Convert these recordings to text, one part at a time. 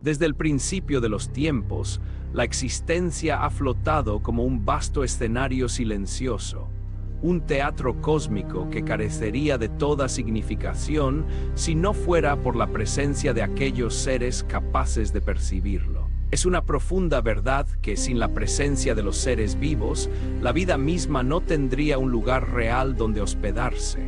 Desde el principio de los tiempos, la existencia ha flotado como un vasto escenario silencioso, un teatro cósmico que carecería de toda significación si no fuera por la presencia de aquellos seres capaces de percibirlo. Es una profunda verdad que sin la presencia de los seres vivos, la vida misma no tendría un lugar real donde hospedarse.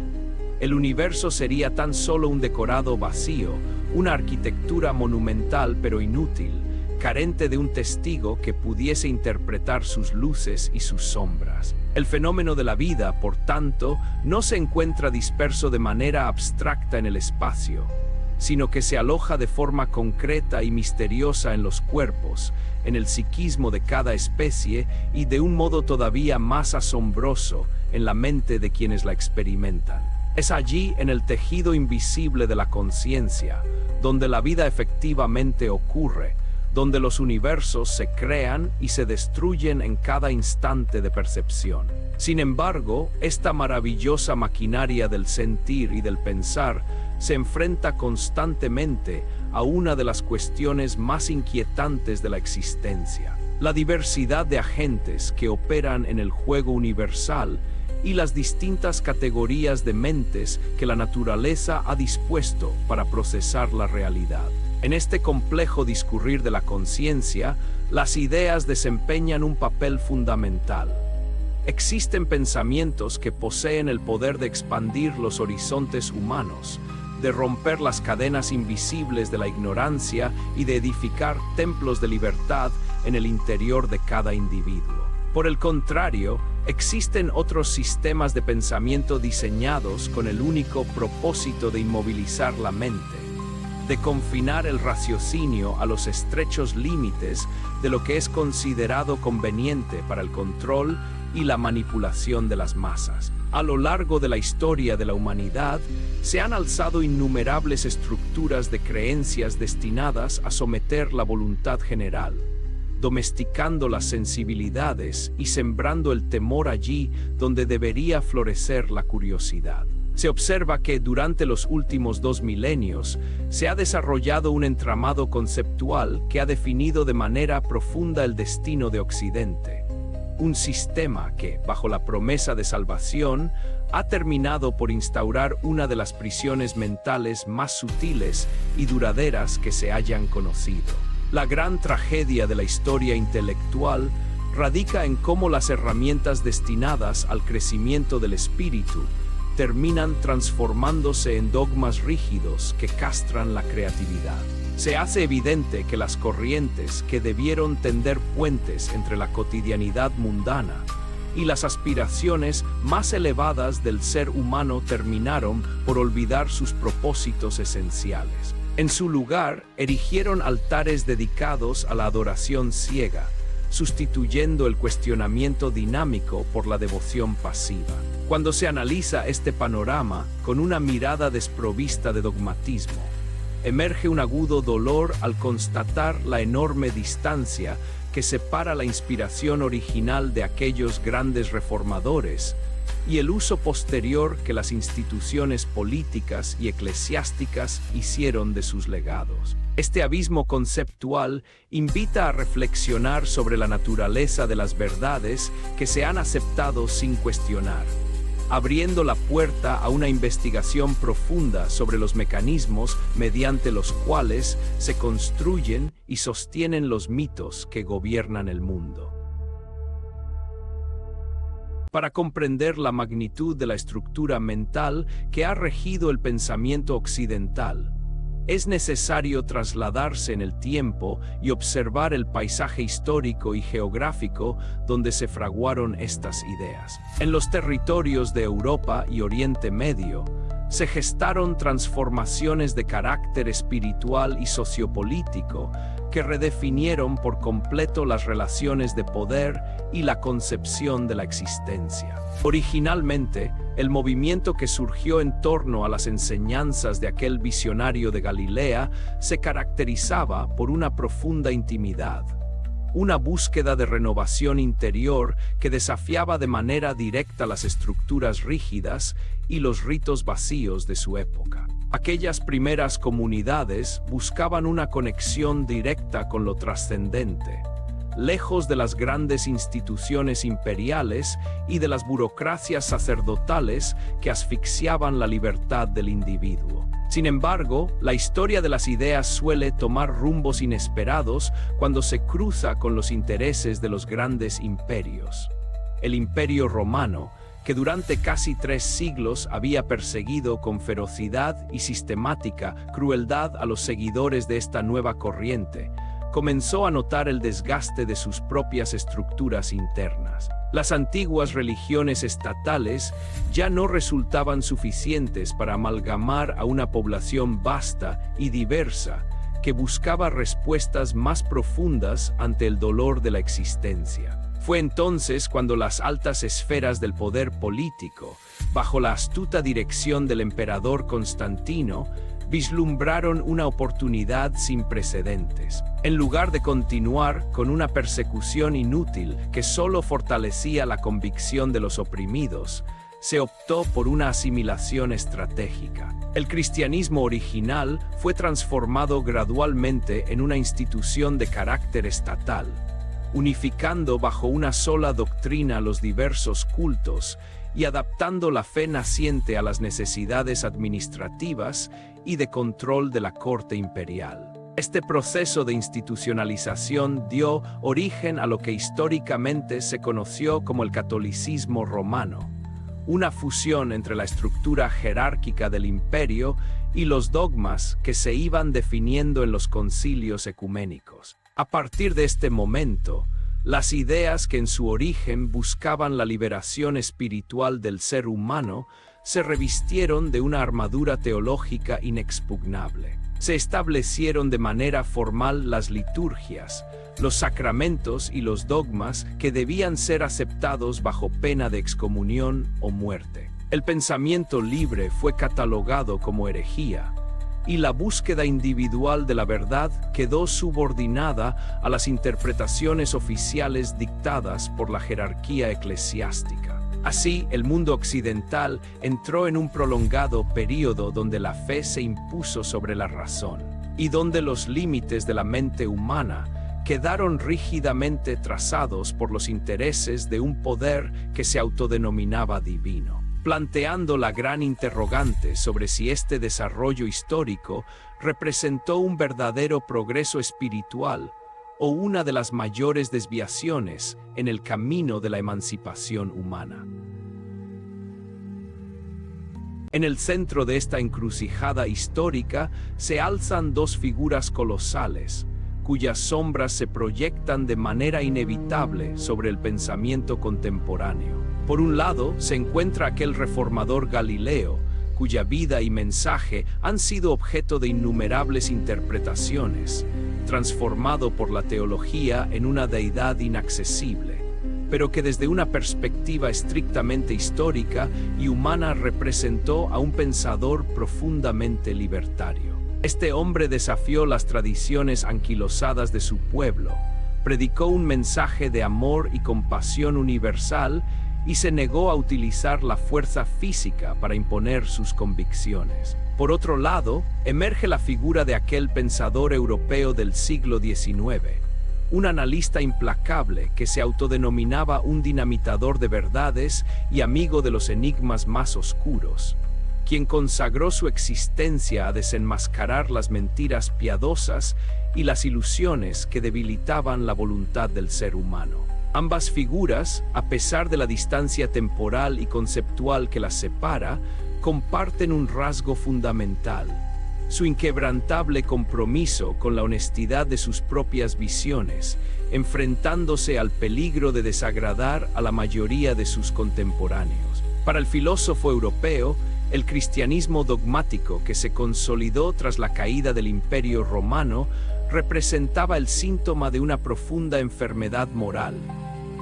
El universo sería tan solo un decorado vacío, una arquitectura monumental pero inútil, carente de un testigo que pudiese interpretar sus luces y sus sombras. El fenómeno de la vida, por tanto, no se encuentra disperso de manera abstracta en el espacio, sino que se aloja de forma concreta y misteriosa en los cuerpos, en el psiquismo de cada especie y de un modo todavía más asombroso en la mente de quienes la experimentan. Es allí, en el tejido invisible de la conciencia, donde la vida efectivamente ocurre, donde los universos se crean y se destruyen en cada instante de percepción. Sin embargo, esta maravillosa maquinaria del sentir y del pensar se enfrenta constantemente a una de las cuestiones más inquietantes de la existencia: la diversidad de agentes que operan en el juego universal y las distintas categorías de mentes que la naturaleza ha dispuesto para procesar la realidad. En este complejo discurrir de la conciencia, las ideas desempeñan un papel fundamental. Existen pensamientos que poseen el poder de expandir los horizontes humanos, de romper las cadenas invisibles de la ignorancia y de edificar templos de libertad en el interior de cada individuo. Por el contrario, existen otros sistemas de pensamiento diseñados con el único propósito de inmovilizar la mente, de confinar el raciocinio a los estrechos límites de lo que es considerado conveniente para el control y la manipulación de las masas. A lo largo de la historia de la humanidad, se han alzado innumerables estructuras de creencias destinadas a someter la voluntad general, domesticando las sensibilidades y sembrando el temor allí donde debería florecer la curiosidad. Se observa que durante los últimos 2 milenios se ha desarrollado un entramado conceptual que ha definido de manera profunda el destino de Occidente. Un sistema que, bajo la promesa de salvación, ha terminado por instaurar una de las prisiones mentales más sutiles y duraderas que se hayan conocido. La gran tragedia de la historia intelectual radica en cómo las herramientas destinadas al crecimiento del espíritu terminan transformándose en dogmas rígidos que castran la creatividad. Se hace evidente que las corrientes que debieron tender puentes entre la cotidianidad mundana y las aspiraciones más elevadas del ser humano terminaron por olvidar sus propósitos esenciales. En su lugar, erigieron altares dedicados a la adoración ciega, sustituyendo el cuestionamiento dinámico por la devoción pasiva. Cuando se analiza este panorama con una mirada desprovista de dogmatismo, emerge un agudo dolor al constatar la enorme distancia que separa la inspiración original de aquellos grandes reformadores y el uso posterior que las instituciones políticas y eclesiásticas hicieron de sus legados. Este abismo conceptual invita a reflexionar sobre la naturaleza de las verdades que se han aceptado sin cuestionar, abriendo la puerta a una investigación profunda sobre los mecanismos mediante los cuales se construyen y sostienen los mitos que gobiernan el mundo. Para comprender la magnitud de la estructura mental que ha regido el pensamiento occidental, es necesario trasladarse en el tiempo y observar el paisaje histórico y geográfico donde se fraguaron estas ideas. En los territorios de Europa y Oriente Medio, se gestaron transformaciones de carácter espiritual y sociopolítico que redefinieron por completo las relaciones de poder y la concepción de la existencia. Originalmente, el movimiento que surgió en torno a las enseñanzas de aquel visionario de Galilea se caracterizaba por una profunda intimidad, una búsqueda de renovación interior que desafiaba de manera directa las estructuras rígidas y los ritos vacíos de su época. Aquellas primeras comunidades buscaban una conexión directa con lo trascendente, lejos de las grandes instituciones imperiales y de las burocracias sacerdotales que asfixiaban la libertad del individuo. Sin embargo, la historia de las ideas suele tomar rumbos inesperados cuando se cruza con los intereses de los grandes imperios. El Imperio Romano, que durante casi 3 siglos había perseguido con ferocidad y sistemática crueldad a los seguidores de esta nueva corriente, comenzó a notar el desgaste de sus propias estructuras internas. Las antiguas religiones estatales ya no resultaban suficientes para amalgamar a una población vasta y diversa que buscaba respuestas más profundas ante el dolor de la existencia. Fue entonces cuando las altas esferas del poder político, bajo la astuta dirección del emperador Constantino, vislumbraron una oportunidad sin precedentes. En lugar de continuar con una persecución inútil que solo fortalecía la convicción de los oprimidos, se optó por una asimilación estratégica. El cristianismo original fue transformado gradualmente en una institución de carácter estatal, unificando bajo una sola doctrina los diversos cultos y adaptando la fe naciente a las necesidades administrativas y de control de la corte imperial. Este proceso de institucionalización dio origen a lo que históricamente se conoció como el catolicismo romano, una fusión entre la estructura jerárquica del imperio y los dogmas que se iban definiendo en los concilios ecuménicos. A partir de este momento, las ideas que en su origen buscaban la liberación espiritual del ser humano se revistieron de una armadura teológica inexpugnable. Se establecieron de manera formal las liturgias, los sacramentos y los dogmas que debían ser aceptados bajo pena de excomunión o muerte. El pensamiento libre fue catalogado como herejía, y la búsqueda individual de la verdad quedó subordinada a las interpretaciones oficiales dictadas por la jerarquía eclesiástica. Así, el mundo occidental entró en un prolongado período donde la fe se impuso sobre la razón, y donde los límites de la mente humana quedaron rígidamente trazados por los intereses de un poder que se autodenominaba divino, planteando la gran interrogante sobre si este desarrollo histórico representó un verdadero progreso espiritual o una de las mayores desviaciones en el camino de la emancipación humana. En el centro de esta encrucijada histórica se alzan 2 figuras colosales, cuyas sombras se proyectan de manera inevitable sobre el pensamiento contemporáneo. Por un lado, se encuentra aquel reformador Galileo, cuya vida y mensaje han sido objeto de innumerables interpretaciones, transformado por la teología en una deidad inaccesible, pero que desde una perspectiva estrictamente histórica y humana representó a un pensador profundamente libertario. Este hombre desafió las tradiciones anquilosadas de su pueblo, predicó un mensaje de amor y compasión universal y se negó a utilizar la fuerza física para imponer sus convicciones. Por otro lado, emerge la figura de aquel pensador europeo del siglo XIX, un analista implacable que se autodenominaba un dinamitador de verdades y amigo de los enigmas más oscuros, quien consagró su existencia a desenmascarar las mentiras piadosas y las ilusiones que debilitaban la voluntad del ser humano. Ambas figuras, a pesar de la distancia temporal y conceptual que las separa, comparten un rasgo fundamental: su inquebrantable compromiso con la honestidad de sus propias visiones, enfrentándose al peligro de desagradar a la mayoría de sus contemporáneos. Para el filósofo europeo, el cristianismo dogmático que se consolidó tras la caída del Imperio Romano representaba el síntoma de una profunda enfermedad moral,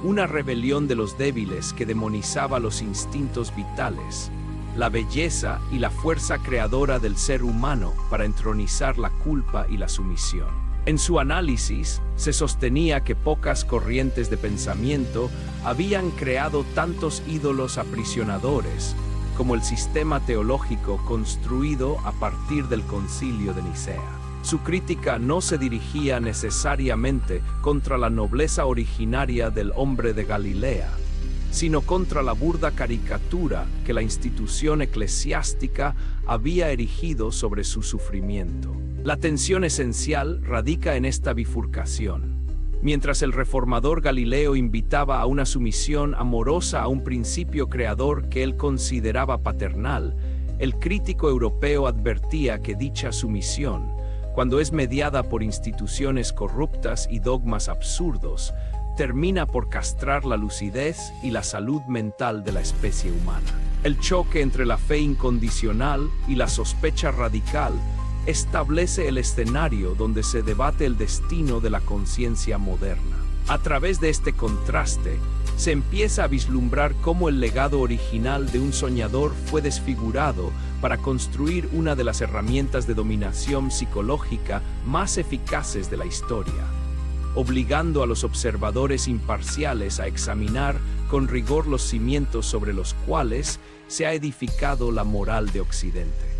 una rebelión de los débiles que demonizaba los instintos vitales, la belleza y la fuerza creadora del ser humano para entronizar la culpa y la sumisión. En su análisis, se sostenía que pocas corrientes de pensamiento habían creado tantos ídolos aprisionadores como el sistema teológico construido a partir del Concilio de Nicea. Su crítica no se dirigía necesariamente contra la nobleza originaria del hombre de Galilea, sino contra la burda caricatura que la institución eclesiástica había erigido sobre su sufrimiento. La tensión esencial radica en esta bifurcación. Mientras el reformador Galileo invitaba a una sumisión amorosa a un principio creador que él consideraba paternal, el crítico europeo advertía que dicha sumisión, cuando es mediada por instituciones corruptas y dogmas absurdos, termina por castrar la lucidez y la salud mental de la especie humana. El choque entre la fe incondicional y la sospecha radical establece el escenario donde se debate el destino de la conciencia moderna. A través de este contraste, se empieza a vislumbrar cómo el legado original de un soñador fue desfigurado para construir una de las herramientas de dominación psicológica más eficaces de la historia, obligando a los observadores imparciales a examinar con rigor los cimientos sobre los cuales se ha edificado la moral de Occidente.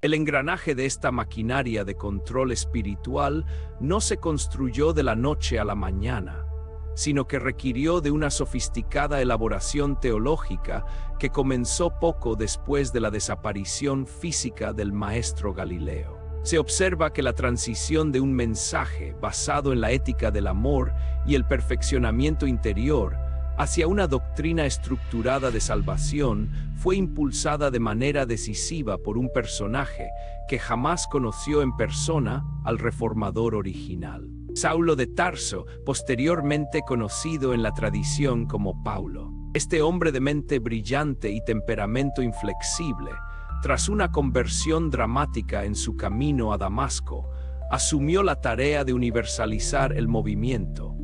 El engranaje de esta maquinaria de control espiritual no se construyó de la noche a la mañana, sino que requirió de una sofisticada elaboración teológica que comenzó poco después de la desaparición física del maestro Galileo. Se observa que la transición de un mensaje basado en la ética del amor y el perfeccionamiento interior hacia una doctrina estructurada de salvación fue impulsada de manera decisiva por un personaje que jamás conoció en persona al reformador original. Saulo de Tarso, posteriormente conocido en la tradición como Paulo. Este hombre de mente brillante y temperamento inflexible, tras una conversión dramática en su camino a Damasco, asumió la tarea de universalizar el movimiento,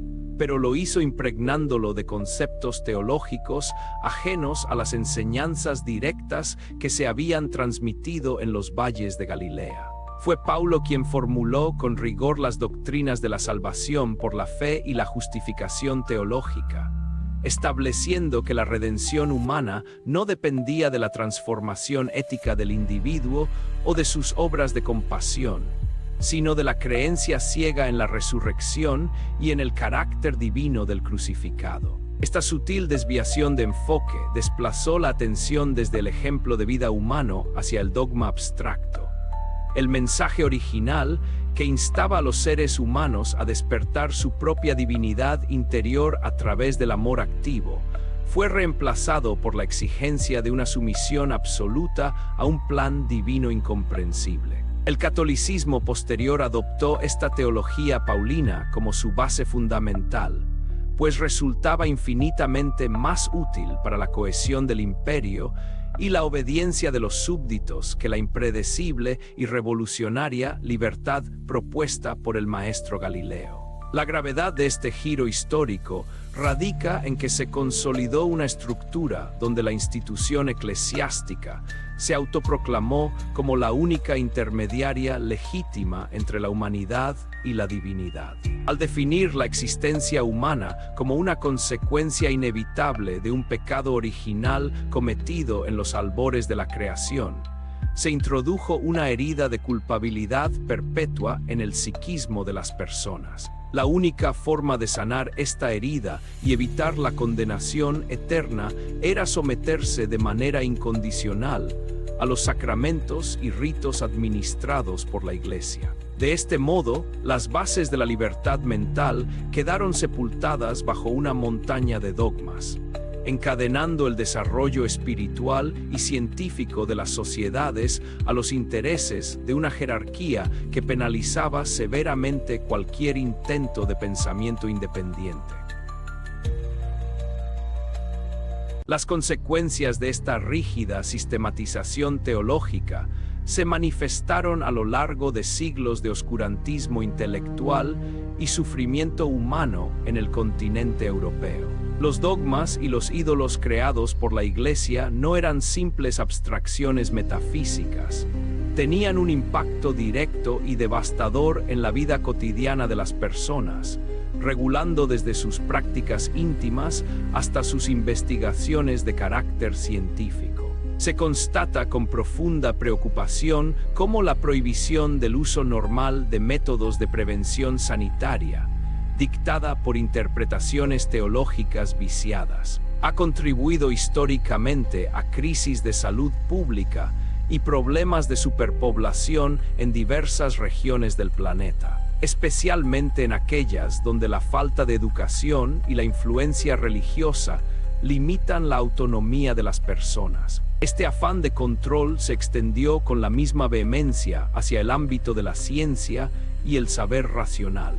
pero lo hizo impregnándolo de conceptos teológicos ajenos a las enseñanzas directas que se habían transmitido en los valles de Galilea. Fue Paulo quien formuló con rigor las doctrinas de la salvación por la fe y la justificación teológica, estableciendo que la redención humana no dependía de la transformación ética del individuo o de sus obras de compasión, sino de la creencia ciega en la resurrección y en el carácter divino del crucificado. Esta sutil desviación de enfoque desplazó la atención desde el ejemplo de vida humano hacia el dogma abstracto. El mensaje original, que instaba a los seres humanos a despertar su propia divinidad interior a través del amor activo, fue reemplazado por la exigencia de una sumisión absoluta a un plan divino incomprensible. El catolicismo posterior adoptó esta teología paulina como su base fundamental, pues resultaba infinitamente más útil para la cohesión del imperio y la obediencia de los súbditos que la impredecible y revolucionaria libertad propuesta por el maestro Galileo. La gravedad de este giro histórico radica en que se consolidó una estructura donde la institución eclesiástica se autoproclamó como la única intermediaria legítima entre la humanidad y la divinidad. Al definir la existencia humana como una consecuencia inevitable de un pecado original cometido en los albores de la creación, se introdujo una herida de culpabilidad perpetua en el psiquismo de las personas. La única forma de sanar esta herida y evitar la condenación eterna era someterse de manera incondicional a los sacramentos y ritos administrados por la Iglesia. De este modo, las bases de la libertad mental quedaron sepultadas bajo una montaña de dogmas, encadenando el desarrollo espiritual y científico de las sociedades a los intereses de una jerarquía que penalizaba severamente cualquier intento de pensamiento independiente. Las consecuencias de esta rígida sistematización teológica se manifestaron a lo largo de siglos de oscurantismo intelectual y sufrimiento humano en el continente europeo. Los dogmas y los ídolos creados por la Iglesia no eran simples abstracciones metafísicas. Tenían un impacto directo y devastador en la vida cotidiana de las personas, regulando desde sus prácticas íntimas hasta sus investigaciones de carácter científico. Se constata con profunda preocupación cómo la prohibición del uso normal de métodos de prevención sanitaria, dictada por interpretaciones teológicas viciadas, ha contribuido históricamente a crisis de salud pública y problemas de superpoblación en diversas regiones del planeta, especialmente en aquellas donde la falta de educación y la influencia religiosa limitan la autonomía de las personas. Este afán de control se extendió con la misma vehemencia hacia el ámbito de la ciencia y el saber racional.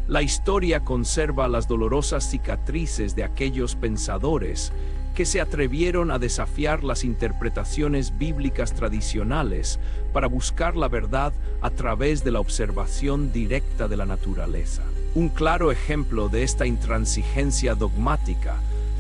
La historia conserva las dolorosas cicatrices de aquellos pensadores que se atrevieron a desafiar las interpretaciones bíblicas tradicionales para buscar la verdad a través de la observación directa de la naturaleza. Un claro ejemplo de esta intransigencia dogmática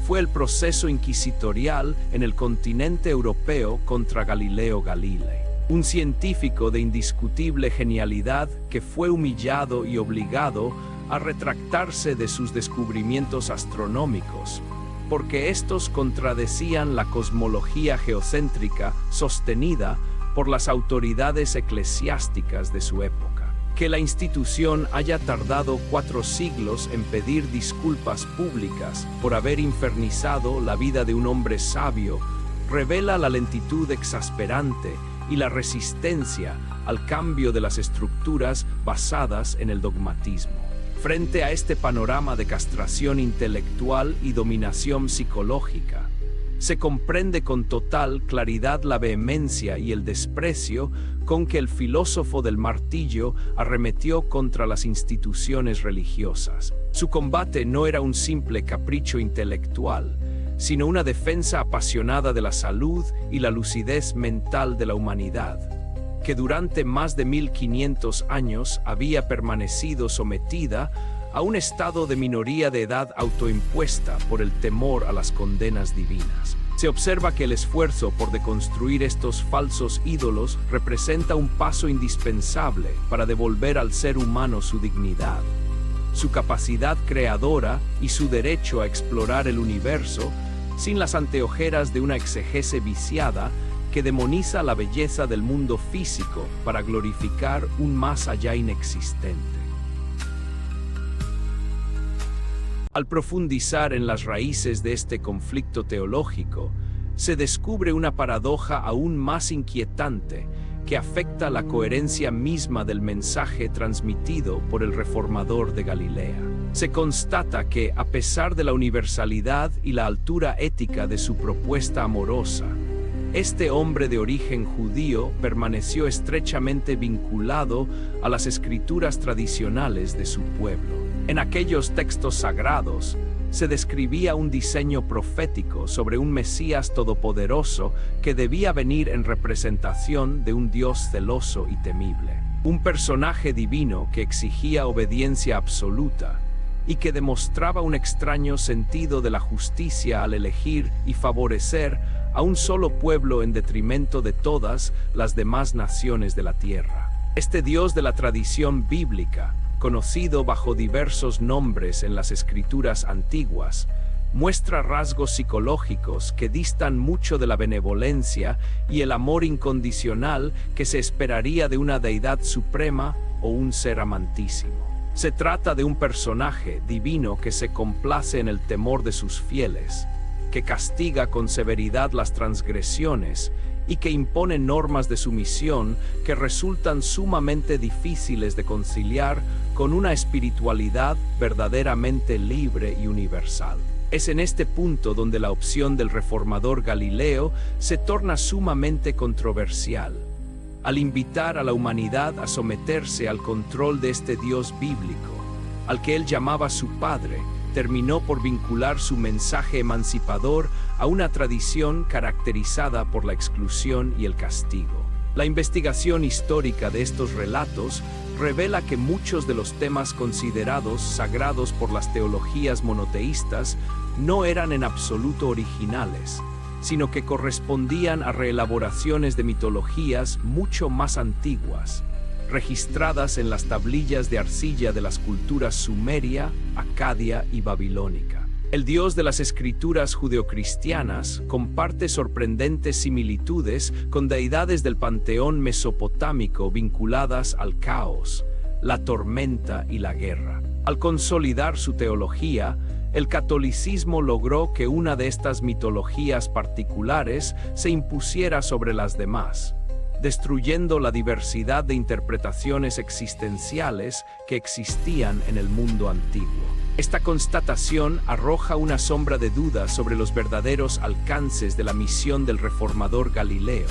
fue el proceso inquisitorial en el continente europeo contra Galileo Galilei, un científico de indiscutible genialidad que fue humillado y obligado a retractarse de sus descubrimientos astronómicos, porque estos contradecían la cosmología geocéntrica sostenida por las autoridades eclesiásticas de su época. Que la institución haya tardado 4 siglos en pedir disculpas públicas por haber infernizado la vida de un hombre sabio revela la lentitud exasperante y la resistencia al cambio de las estructuras basadas en el dogmatismo. Frente a este panorama de castración intelectual y dominación psicológica, se comprende con total claridad la vehemencia y el desprecio con que el filósofo del martillo arremetió contra las instituciones religiosas. Su combate no era un simple capricho intelectual, sino una defensa apasionada de la salud y la lucidez mental de la humanidad, que durante más de 1500 años había permanecido sometida a un estado de minoría de edad autoimpuesta por el temor a las condenas divinas. Se observa que el esfuerzo por deconstruir estos falsos ídolos representa un paso indispensable para devolver al ser humano su dignidad, su capacidad creadora y su derecho a explorar el universo sin las anteojeras de una exegese viciada que demoniza la belleza del mundo físico para glorificar un más allá inexistente. Al profundizar en las raíces de este conflicto teológico, se descubre una paradoja aún más inquietante que afecta la coherencia misma del mensaje transmitido por el reformador de Galilea. Se constata que, a pesar de la universalidad y la altura ética de su propuesta amorosa, este hombre de origen judío permaneció estrechamente vinculado a las escrituras tradicionales de su pueblo. En aquellos textos sagrados se describía un diseño profético sobre un Mesías todopoderoso que debía venir en representación de un Dios celoso y temible. Un personaje divino que exigía obediencia absoluta y que demostraba un extraño sentido de la justicia al elegir y favorecer a un solo pueblo en detrimento de todas las demás naciones de la tierra. Este Dios de la tradición bíblica, conocido bajo diversos nombres en las escrituras antiguas, muestra rasgos psicológicos que distan mucho de la benevolencia y el amor incondicional que se esperaría de una deidad suprema o un ser amantísimo. Se trata de un personaje divino que se complace en el temor de sus fieles, que castiga con severidad las transgresiones y que impone normas de sumisión que resultan sumamente difíciles de conciliar con una espiritualidad verdaderamente libre y universal. Es en este punto donde la opción del reformador Galileo se torna sumamente controversial, al invitar a la humanidad a someterse al control de este Dios bíblico, al que él llamaba su Padre. Terminó por vincular su mensaje emancipador a una tradición caracterizada por la exclusión y el castigo. La investigación histórica de estos relatos revela que muchos de los temas considerados sagrados por las teologías monoteístas no eran en absoluto originales, sino que correspondían a reelaboraciones de mitologías mucho más antiguas, registradas en las tablillas de arcilla de las culturas sumeria, acadia y babilónica. El Dios de las escrituras judeocristianas comparte sorprendentes similitudes con deidades del panteón mesopotámico vinculadas al caos, la tormenta y la guerra. Al consolidar su teología, el catolicismo logró que una de estas mitologías particulares se impusiera sobre las demás, destruyendo la diversidad de interpretaciones existenciales que existían en el mundo antiguo. Esta constatación arroja una sombra de duda sobre los verdaderos alcances de la misión del reformador Galileo,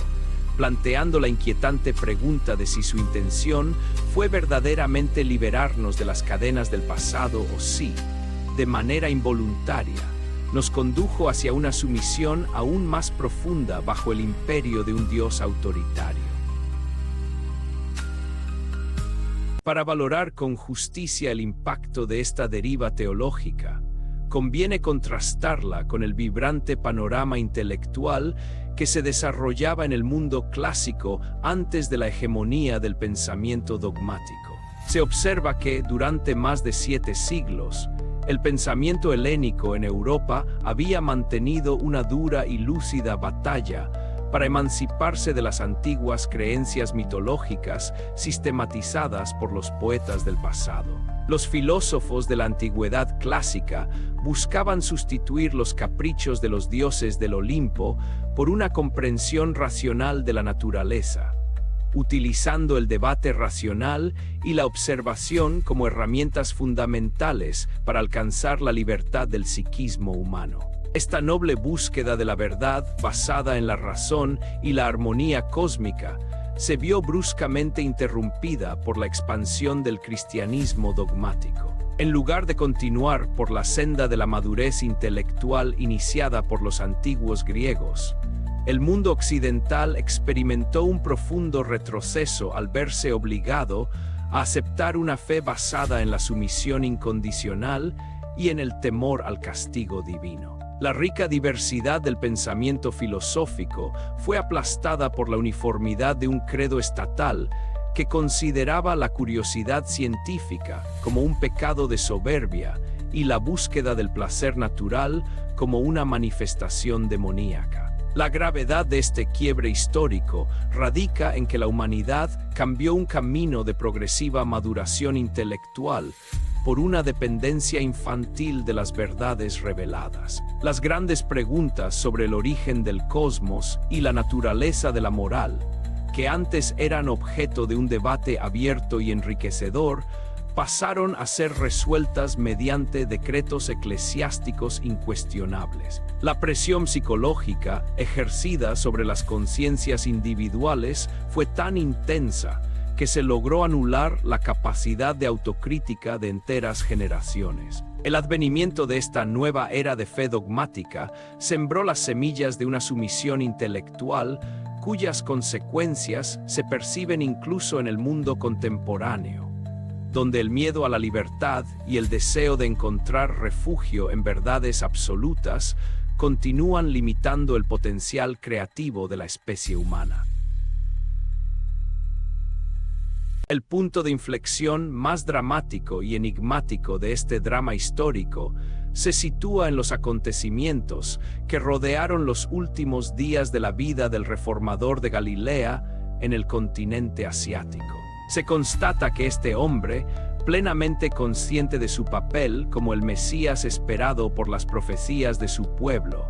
planteando la inquietante pregunta de si su intención fue verdaderamente liberarnos de las cadenas del pasado o si, de manera involuntaria, nos condujo hacia una sumisión aún más profunda bajo el imperio de un Dios autoritario. Para valorar con justicia el impacto de esta deriva teológica, conviene contrastarla con el vibrante panorama intelectual que se desarrollaba en el mundo clásico antes de la hegemonía del pensamiento dogmático. Se observa que, durante más de 7 siglos, el pensamiento helénico en Europa había mantenido una dura y lúcida batalla para emanciparse de las antiguas creencias mitológicas sistematizadas por los poetas del pasado. Los filósofos de la antigüedad clásica buscaban sustituir los caprichos de los dioses del Olimpo por una comprensión racional de la naturaleza, utilizando el debate racional y la observación como herramientas fundamentales para alcanzar la libertad del psiquismo humano. Esta noble búsqueda de la verdad, basada en la razón y la armonía cósmica, se vio bruscamente interrumpida por la expansión del cristianismo dogmático. En lugar de continuar por la senda de la madurez intelectual iniciada por los antiguos griegos, el mundo occidental experimentó un profundo retroceso al verse obligado a aceptar una fe basada en la sumisión incondicional y en el temor al castigo divino. La rica diversidad del pensamiento filosófico fue aplastada por la uniformidad de un credo estatal que consideraba la curiosidad científica como un pecado de soberbia y la búsqueda del placer natural como una manifestación demoníaca. La gravedad de este quiebre histórico radica en que la humanidad cambió un camino de progresiva maduración intelectual por una dependencia infantil de las verdades reveladas. Las grandes preguntas sobre el origen del cosmos y la naturaleza de la moral, que antes eran objeto de un debate abierto y enriquecedor, pasaron a ser resueltas mediante decretos eclesiásticos incuestionables. La presión psicológica ejercida sobre las conciencias individuales fue tan intensa que se logró anular la capacidad de autocrítica de enteras generaciones. El advenimiento de esta nueva era de fe dogmática sembró las semillas de una sumisión intelectual cuyas consecuencias se perciben incluso en el mundo contemporáneo, donde el miedo a la libertad y el deseo de encontrar refugio en verdades absolutas continúan limitando el potencial creativo de la especie humana. El punto de inflexión más dramático y enigmático de este drama histórico se sitúa en los acontecimientos que rodearon los últimos días de la vida del reformador de Galilea en el continente asiático. Se constata que este hombre, plenamente consciente de su papel como el Mesías esperado por las profecías de su pueblo,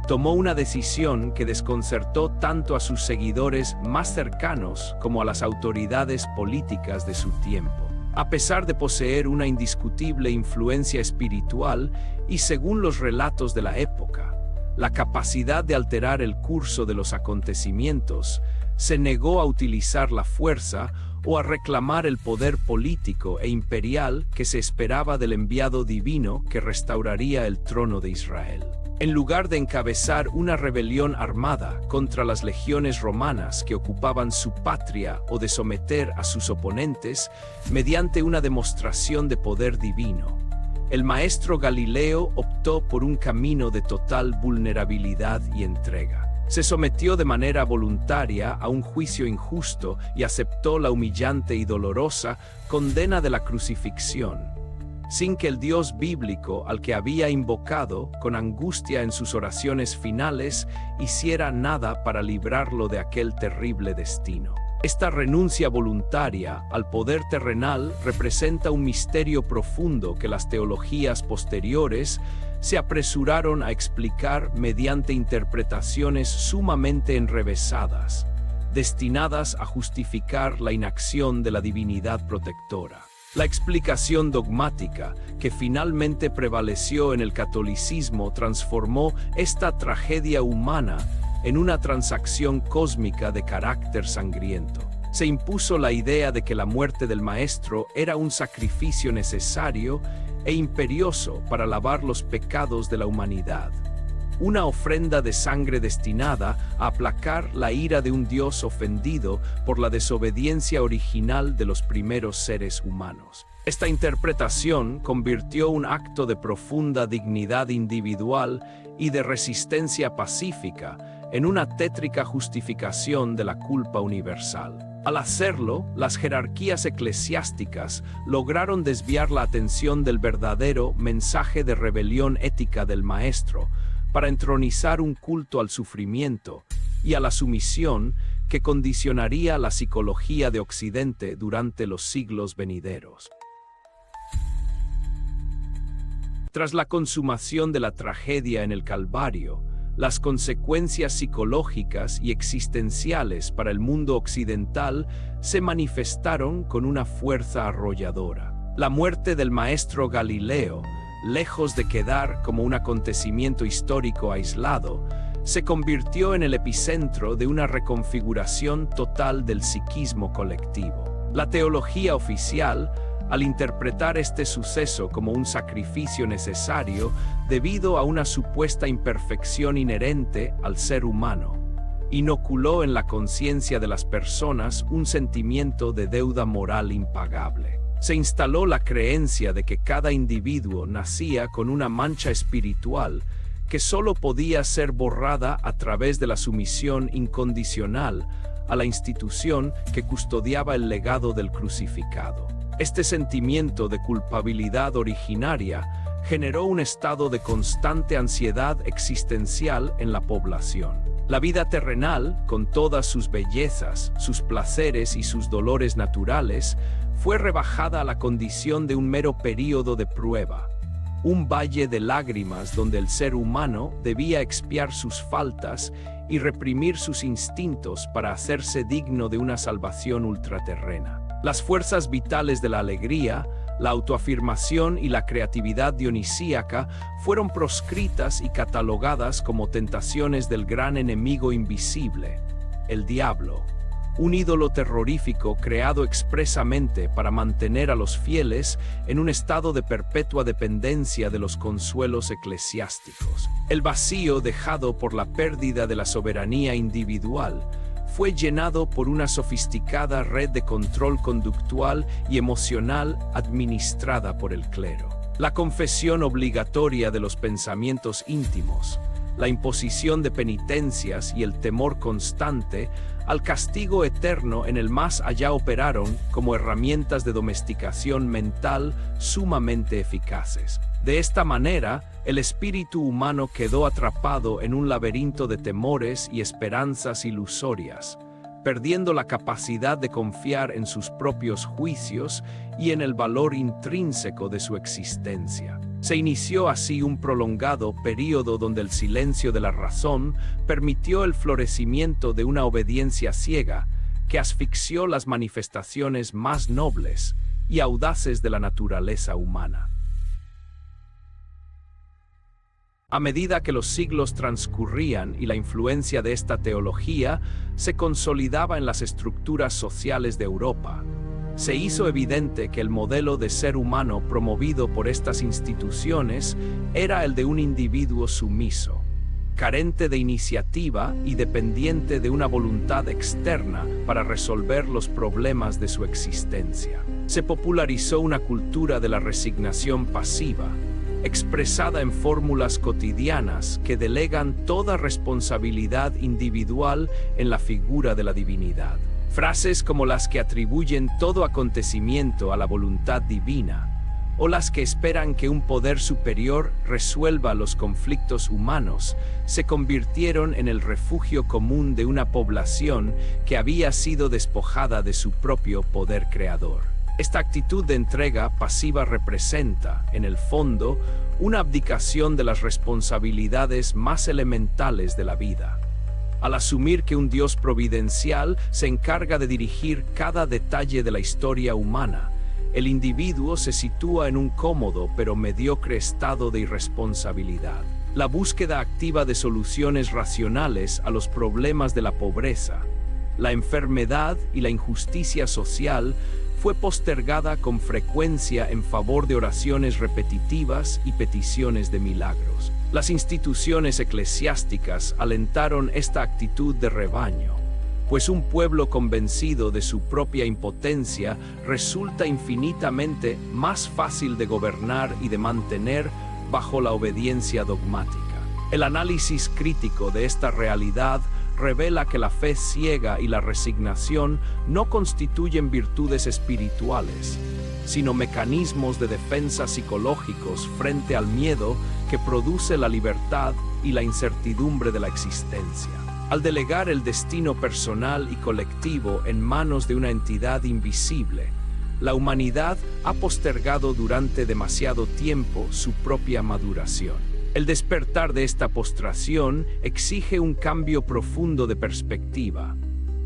tomó una decisión que desconcertó tanto a sus seguidores más cercanos como a las autoridades políticas de su tiempo. A pesar de poseer una indiscutible influencia espiritual y, según los relatos de la época, la capacidad de alterar el curso de los acontecimientos, se negó a utilizar la fuerza o a reclamar el poder político e imperial que se esperaba del enviado divino que restauraría el trono de Israel. En lugar de encabezar una rebelión armada contra las legiones romanas que ocupaban su patria o de someter a sus oponentes mediante una demostración de poder divino, el maestro Galileo optó por un camino de total vulnerabilidad y entrega. Se sometió de manera voluntaria a un juicio injusto y aceptó la humillante y dolorosa condena de la crucifixión, sin que el Dios bíblico al que había invocado con angustia en sus oraciones finales hiciera nada para librarlo de aquel terrible destino. Esta renuncia voluntaria al poder terrenal representa un misterio profundo que las teologías posteriores se apresuraron a explicar mediante interpretaciones sumamente enrevesadas, destinadas a justificar la inacción de la divinidad protectora. La explicación dogmática que finalmente prevaleció en el catolicismo transformó esta tragedia humana en una transacción cósmica de carácter sangriento. Se impuso la idea de que la muerte del Maestro era un sacrificio necesario e imperioso para lavar los pecados de la humanidad, una ofrenda de sangre destinada a aplacar la ira de un Dios ofendido por la desobediencia original de los primeros seres humanos. Esta interpretación convirtió un acto de profunda dignidad individual y de resistencia pacífica en una tétrica justificación de la culpa universal. Al hacerlo, las jerarquías eclesiásticas lograron desviar la atención del verdadero mensaje de rebelión ética del Maestro para entronizar un culto al sufrimiento y a la sumisión que condicionaría la psicología de Occidente durante los siglos venideros. Tras la consumación de la tragedia en el Calvario, las consecuencias psicológicas y existenciales para el mundo occidental se manifestaron con una fuerza arrolladora. La muerte del maestro Galileo, lejos de quedar como un acontecimiento histórico aislado, se convirtió en el epicentro de una reconfiguración total del psiquismo colectivo. La teología oficial, al interpretar este suceso como un sacrificio necesario debido a una supuesta imperfección inherente al ser humano, inoculó en la conciencia de las personas un sentimiento de deuda moral impagable. Se instaló la creencia de que cada individuo nacía con una mancha espiritual que solo podía ser borrada a través de la sumisión incondicional a la institución que custodiaba el legado del crucificado. Este sentimiento de culpabilidad originaria generó un estado de constante ansiedad existencial en la población. La vida terrenal, con todas sus bellezas, sus placeres y sus dolores naturales, fue rebajada a la condición de un mero período de prueba, un valle de lágrimas donde el ser humano debía expiar sus faltas y reprimir sus instintos para hacerse digno de una salvación ultraterrena. Las fuerzas vitales de la alegría, la autoafirmación y la creatividad dionisíaca fueron proscritas y catalogadas como tentaciones del gran enemigo invisible, el diablo, un ídolo terrorífico creado expresamente para mantener a los fieles en un estado de perpetua dependencia de los consuelos eclesiásticos. El vacío dejado por la pérdida de la soberanía individual fue llenado por una sofisticada red de control conductual y emocional administrada por el clero. La confesión obligatoria de los pensamientos íntimos, la imposición de penitencias y el temor constante al castigo eterno en el más allá operaron como herramientas de domesticación mental sumamente eficaces. De esta manera, el espíritu humano quedó atrapado en un laberinto de temores y esperanzas ilusorias, perdiendo la capacidad de confiar en sus propios juicios y en el valor intrínseco de su existencia. Se inició así un prolongado período donde el silencio de la razón permitió el florecimiento de una obediencia ciega que asfixió las manifestaciones más nobles y audaces de la naturaleza humana. A medida que los siglos transcurrían y la influencia de esta teología se consolidaba en las estructuras sociales de Europa, se hizo evidente que el modelo de ser humano promovido por estas instituciones era el de un individuo sumiso, carente de iniciativa y dependiente de una voluntad externa para resolver los problemas de su existencia. Se popularizó una cultura de la resignación pasiva, expresada en fórmulas cotidianas que delegan toda responsabilidad individual en la figura de la divinidad. Frases como las que atribuyen todo acontecimiento a la voluntad divina, o las que esperan que un poder superior resuelva los conflictos humanos, se convirtieron en el refugio común de una población que había sido despojada de su propio poder creador. Esta actitud de entrega pasiva representa, en el fondo, una abdicación de las responsabilidades más elementales de la vida. Al asumir que un Dios providencial se encarga de dirigir cada detalle de la historia humana, el individuo se sitúa en un cómodo pero mediocre estado de irresponsabilidad. La búsqueda activa de soluciones racionales a los problemas de la pobreza, la enfermedad y la injusticia social fue postergada con frecuencia en favor de oraciones repetitivas y peticiones de milagros. Las instituciones eclesiásticas alentaron esta actitud de rebaño, pues un pueblo convencido de su propia impotencia resulta infinitamente más fácil de gobernar y de mantener bajo la obediencia dogmática. El análisis crítico de esta realidad revela que la fe ciega y la resignación no constituyen virtudes espirituales, sino mecanismos de defensa psicológicos frente al miedo que produce la libertad y la incertidumbre de la existencia. Al delegar el destino personal y colectivo en manos de una entidad invisible, la humanidad ha postergado durante demasiado tiempo su propia maduración. El despertar de esta postración exige un cambio profundo de perspectiva,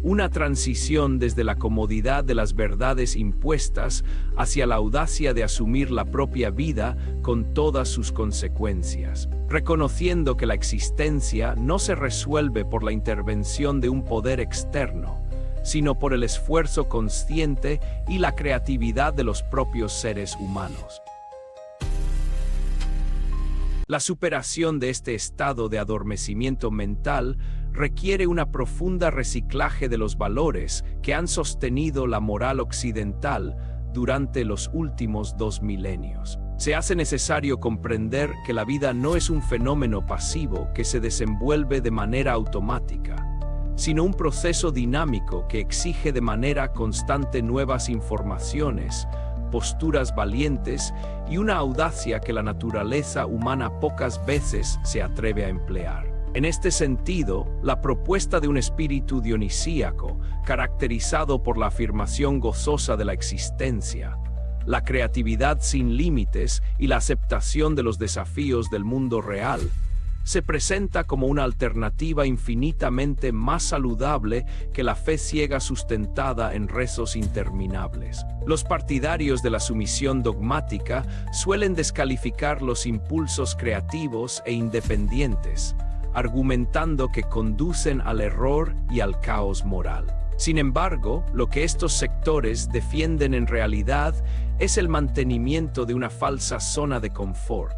una transición desde la comodidad de las verdades impuestas hacia la audacia de asumir la propia vida con todas sus consecuencias, reconociendo que la existencia no se resuelve por la intervención de un poder externo, sino por el esfuerzo consciente y la creatividad de los propios seres humanos. La superación de este estado de adormecimiento mental requiere una profunda reciclaje de los valores que han sostenido la moral occidental durante los últimos 2 milenios. Se hace necesario comprender que la vida no es un fenómeno pasivo que se desenvuelve de manera automática, sino un proceso dinámico que exige de manera constante nuevas informaciones, posturas valientes y una audacia que la naturaleza humana pocas veces se atreve a emplear. En este sentido, la propuesta de un espíritu dionisíaco, caracterizado por la afirmación gozosa de la existencia, la creatividad sin límites y la aceptación de los desafíos del mundo real, se presenta como una alternativa infinitamente más saludable que la fe ciega sustentada en rezos interminables. Los partidarios de la sumisión dogmática suelen descalificar los impulsos creativos e independientes, argumentando que conducen al error y al caos moral. Sin embargo, lo que estos sectores defienden en realidad es el mantenimiento de una falsa zona de confort,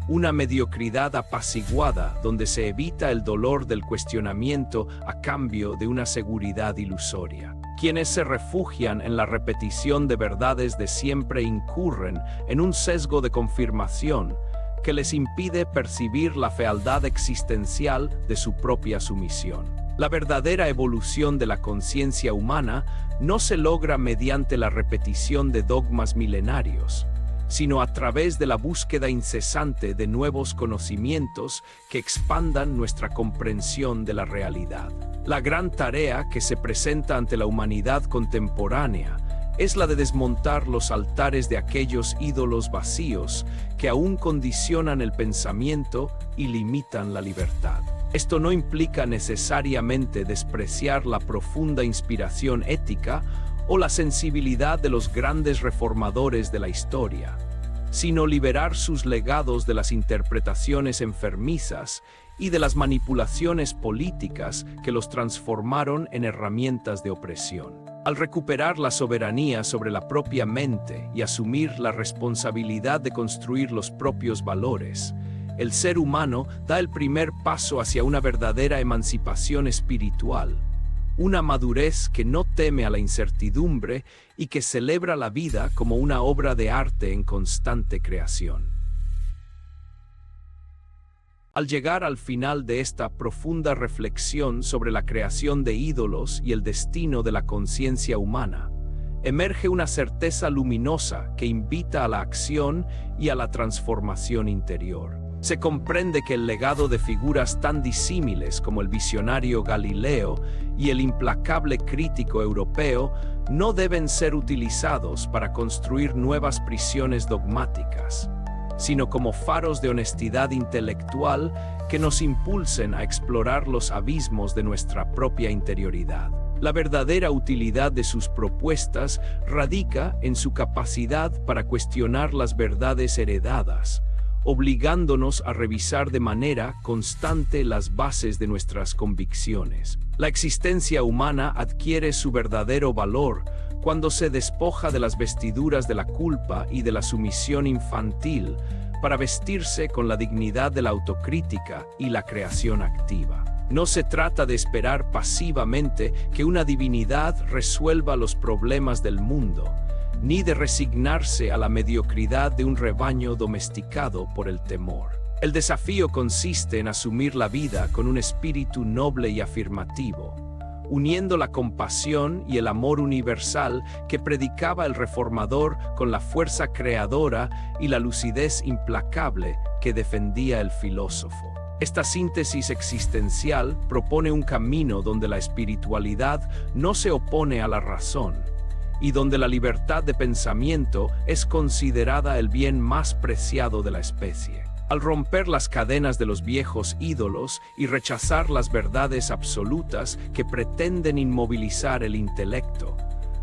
una mediocridad apaciguada donde se evita el dolor del cuestionamiento a cambio de una seguridad ilusoria. Quienes se refugian en la repetición de verdades de siempre incurren en un sesgo de confirmación que les impide percibir la fealdad existencial de su propia sumisión. La verdadera evolución de la conciencia humana no se logra mediante la repetición de dogmas milenarios, sino a través de la búsqueda incesante de nuevos conocimientos que expandan nuestra comprensión de la realidad. La gran tarea que se presenta ante la humanidad contemporánea es la de desmontar los altares de aquellos ídolos vacíos que aún condicionan el pensamiento y limitan la libertad. Esto no implica necesariamente despreciar la profunda inspiración ética o la sensibilidad de los grandes reformadores de la historia, sino liberar sus legados de las interpretaciones enfermizas y de las manipulaciones políticas que los transformaron en herramientas de opresión. Al recuperar la soberanía sobre la propia mente y asumir la responsabilidad de construir los propios valores, el ser humano da el primer paso hacia una verdadera emancipación espiritual, una madurez que no teme a la incertidumbre y que celebra la vida como una obra de arte en constante creación. Al llegar al final de esta profunda reflexión sobre la creación de ídolos y el destino de la conciencia humana, emerge una certeza luminosa que invita a la acción y a la transformación interior. Se comprende que el legado de figuras tan disímiles como el visionario Galileo y el implacable crítico europeo no deben ser utilizados para construir nuevas prisiones dogmáticas, sino como faros de honestidad intelectual que nos impulsen a explorar los abismos de nuestra propia interioridad. La verdadera utilidad de sus propuestas radica en su capacidad para cuestionar las verdades heredadas, obligándonos a revisar de manera constante las bases de nuestras convicciones. La existencia humana adquiere su verdadero valor cuando se despoja de las vestiduras de la culpa y de la sumisión infantil para vestirse con la dignidad de la autocrítica y la creación activa. No se trata de esperar pasivamente que una divinidad resuelva los problemas del mundo, ni de resignarse a la mediocridad de un rebaño domesticado por el temor. El desafío consiste en asumir la vida con un espíritu noble y afirmativo, uniendo la compasión y el amor universal que predicaba el reformador con la fuerza creadora y la lucidez implacable que defendía el filósofo. Esta síntesis existencial propone un camino donde la espiritualidad no se opone a la razón, y donde la libertad de pensamiento es considerada el bien más preciado de la especie. Al romper las cadenas de los viejos ídolos y rechazar las verdades absolutas que pretenden inmovilizar el intelecto,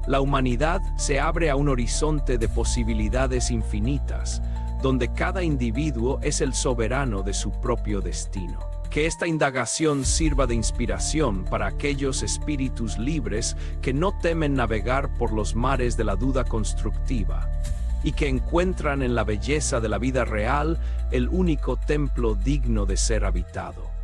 la humanidad se abre a un horizonte de posibilidades infinitas, donde cada individuo es el soberano de su propio destino. Que esta indagación sirva de inspiración para aquellos espíritus libres que no temen navegar por los mares de la duda constructiva y que encuentran en la belleza de la vida real el único templo digno de ser habitado.